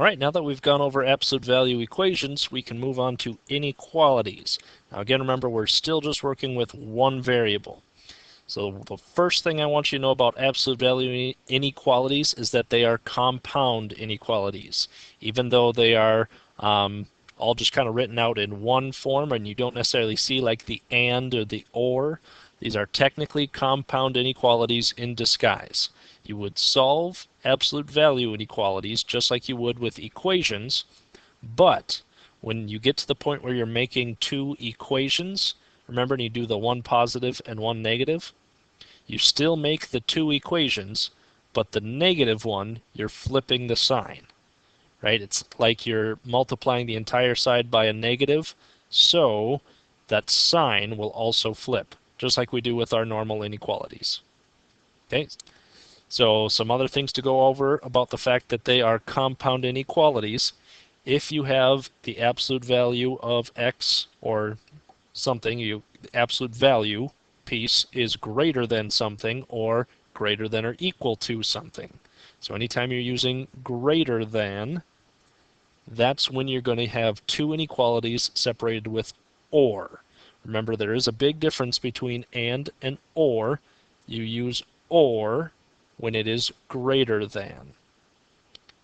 All right, now that we've gone over absolute value equations, we can move on to inequalities. Now again, remember, we're still just working with one variable. So the first thing I want you to know about absolute value inequalities is that they are compound inequalities. Even though they are all just kind of written out in one form and you don't necessarily see like the and or the or, these are technically compound inequalities in disguise. You would solve absolute value inequalities just like you would with equations, but when you get to the point where you're making two equations, remember, and you do the one positive and one negative, you still make the two equations, but the negative one, you're flipping the sign, right? It's like you're multiplying the entire side by a negative, so that sign will also flip, just like we do with our normal inequalities. Okay, so some other things to go over about the fact that they are compound inequalities. If you have the absolute value of x or something, the absolute value piece is greater than something or greater than or equal to something. So anytime you're using greater than, that's when you're going to have two inequalities separated with or. Remember, there is a big difference between and or. You use or when it is greater than.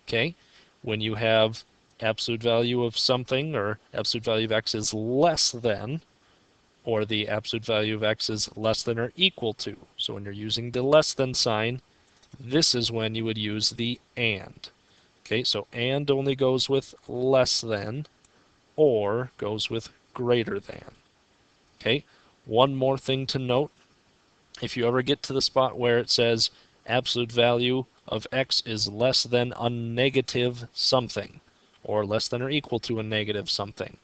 Okay? When you have absolute value of something, or absolute value of x is less than, or the absolute value of x is less than or equal to. So when you're using the less than sign, this is when you would use the and. Okay, so and only goes with less than, or goes with greater than. Okay, one more thing to note. If you ever get to the spot where it says absolute value of x is less than a negative something, or less than or equal to a negative something,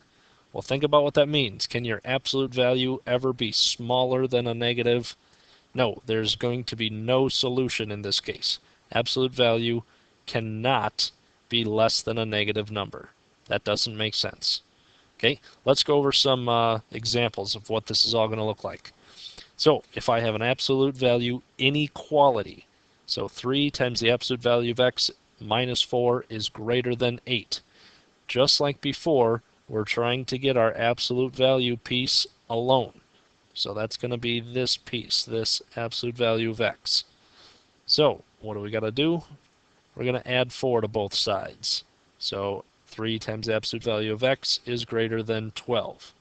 well, think about what that means. Can your absolute value ever be smaller than a negative? No, there's going to be no solution in this case. Absolute value cannot be less than a negative number. That doesn't make sense. Okay, let's go over some examples of what this is all going to look like. So if I have an absolute value inequality, so 3 times the absolute value of x minus 4 is greater than 8. Just like before, we're trying to get our absolute value piece alone. So that's going to be this piece, this absolute value of x. So what do we got to do? We're going to add 4 to both sides. So 3 times the absolute value of x is greater than 12.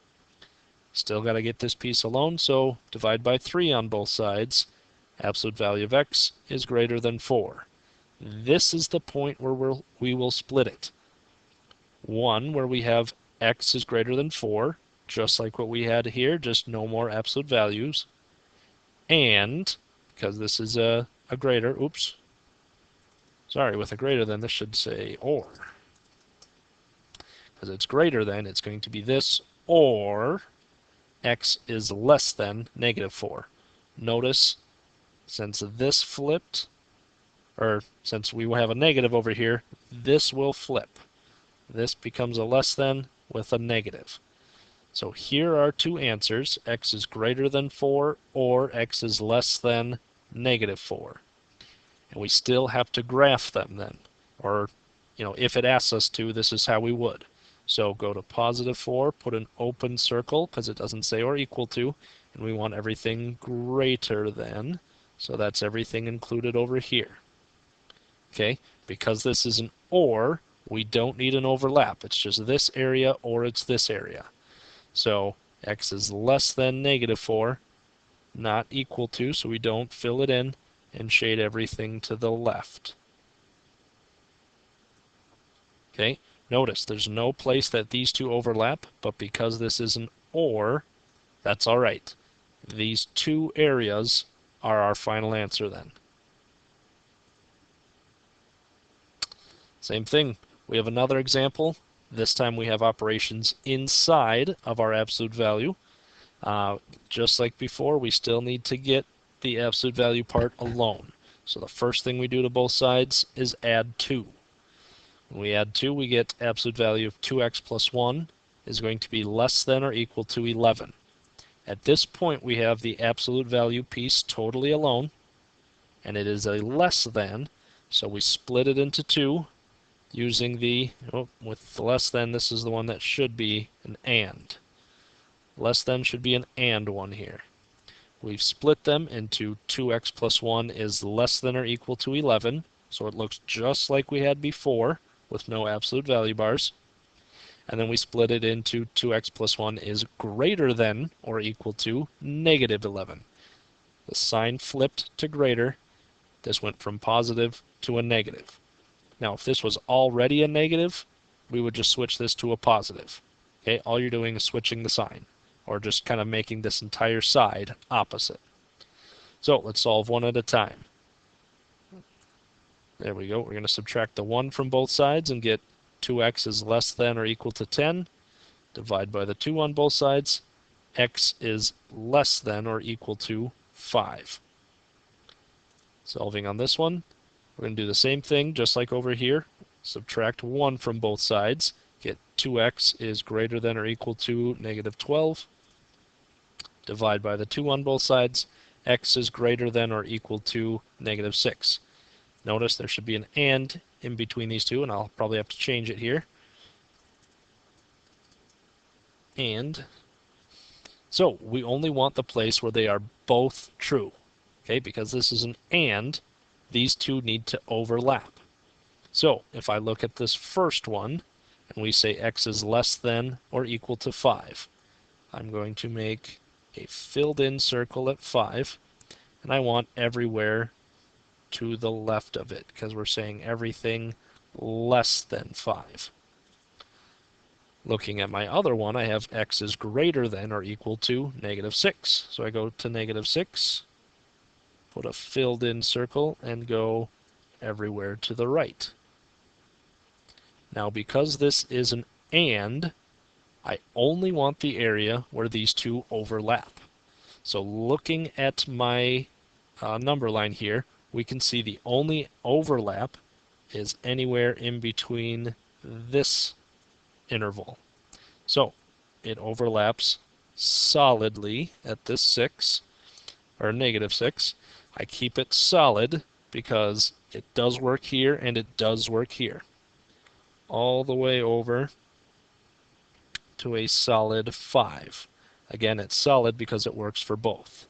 Still got to get this piece alone, so divide by 3 on both sides. Absolute value of x is greater than 4. This is the point where we will split it. One where we have x is greater than 4, just like what we had here, just no more absolute values. And, because this is a greater, oops, sorry, with a greater than, this should say or. Because it's greater than, it's going to be this, or x is less than negative 4. Notice, since this flipped, or since we have a negative over here, this will flip. This becomes a less than with a negative. So here are two answers. X is greater than 4 or x is less than negative 4. And we still have to graph them then. Or, if it asks us to, this is how we would. So go to positive 4, put an open circle because it doesn't say or equal to, and we want everything greater than. So that's everything included over here. Okay, because this is an or, we don't need an overlap. It's just this area or it's this area. So x is less than negative 4, not equal to, so we don't fill it in and shade everything to the left. Okay, notice there's no place that these two overlap, but because this is an or, that's all right. These two areas are our final answer then. Same thing. We have another example. This time we have operations inside of our absolute value. Just like before, we still need to get the absolute value part alone. So the first thing we do to both sides is add 2. When we add 2, we get absolute value of 2x plus 1 is going to be less than or equal to 11. At this point, we have the absolute value piece totally alone, and it is a less than, so we split it into 2. using the, with the less than, this is the one that should be an and. Less than should be an and one here. We've split them into 2x plus 1 is less than or equal to 11, so it looks just like we had before with no absolute value bars. And then we split it into 2x plus 1 is greater than or equal to negative 11. The sign flipped to greater. This went from positive to a negative. Now, if this was already a negative, we would just switch this to a positive. Okay, all you're doing is switching the sign, or just kind of making this entire side opposite. So let's solve one at a time. There we go. We're going to subtract the 1 from both sides and get 2x is less than or equal to 10. Divide by the 2 on both sides. X is less than or equal to 5. Solving on this one, we're going to do the same thing just like over here. Subtract 1 from both sides. Get 2x is greater than or equal to negative 12. Divide by the 2 on both sides. X is greater than or equal to negative 6. Notice there should be an and in between these two, and I'll probably have to change it here. And so we only want the place where they are both true. Okay, because this is an and, these two need to overlap. So if I look at this first one, and we say x is less than or equal to 5, I'm going to make a filled in circle at 5, and I want everywhere to the left of it, because we're saying everything less than 5. Looking at my other one, I have x is greater than or equal to negative 6. So I go to negative 6, put a filled in circle, and go everywhere to the right. Now, because this is an and, I only want the area where these two overlap. So looking at my number line here, we can see the only overlap is anywhere in between this interval. So it overlaps solidly at this 6, or negative 6. I keep it solid because it does work here and it does work here. All the way over to a solid 5. Again, it's solid because it works for both.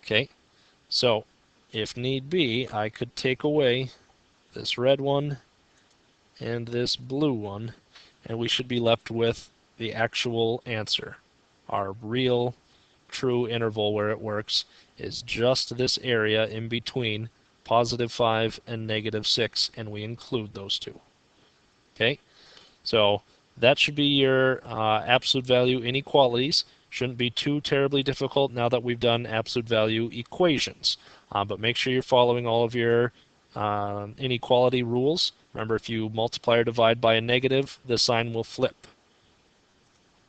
Okay, so if need be, I could take away this red one and this blue one, and we should be left with the actual answer. Our real true interval where it works is just this area in between positive 5 and negative 6, and we include those two. Okay, so that should be your absolute value inequalities. Shouldn't be too terribly difficult now that we've done absolute value equations. But make sure you're following all of your inequality rules. Remember, if you multiply or divide by a negative, the sign will flip.